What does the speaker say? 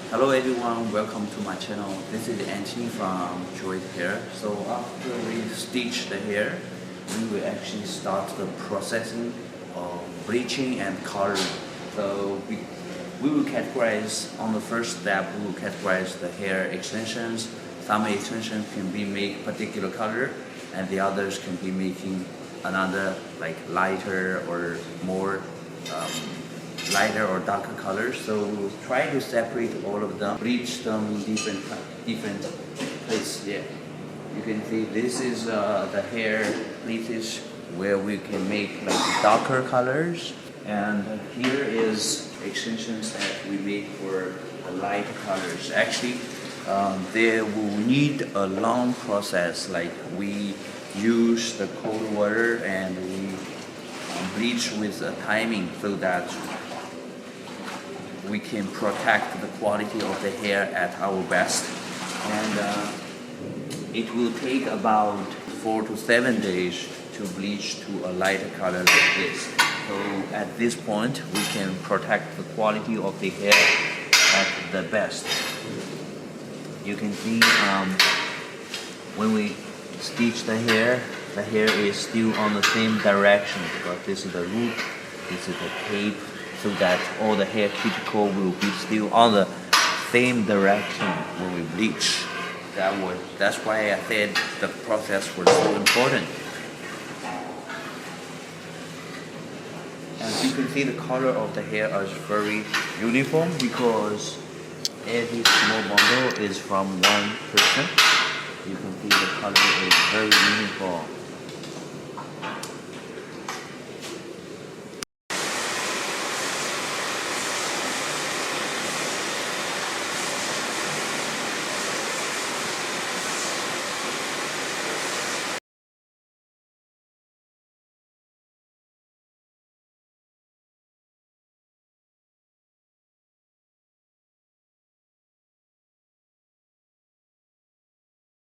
Hello everyone, welcome to my channel. This is Anthony from Joice Hair. So after we stitch the hair, we will actually start the processing of bleaching and coloring. So we will categorize, on the first step, we will categorize the hair extensions. Some extensions can be made particular color and the others can be making another like lighter or more lighter or darker colors. So we'll try to separate all of them, bleach them in different places. Yeah, you can see this is the hair bleaches where we can make like darker colors, and here is extensions that we make for the light colors. Actually, they will need a long process. Like we use the cold water and we bleach with a timing so that we can protect the quality of the hair at our best. And it will take about 4 to 7 days to bleach to a lighter color like this. So at this point we can protect the quality of the hair at the best. You can see when we stitch the hair is still on the same direction, because this is the root, this is the cape, so that all the hair cuticle will be still on the same direction when we bleach. That's why I said the process was so important. As you can see, the color of the hair is very uniform because every small bundle is from one person. You can see the color is very uniform.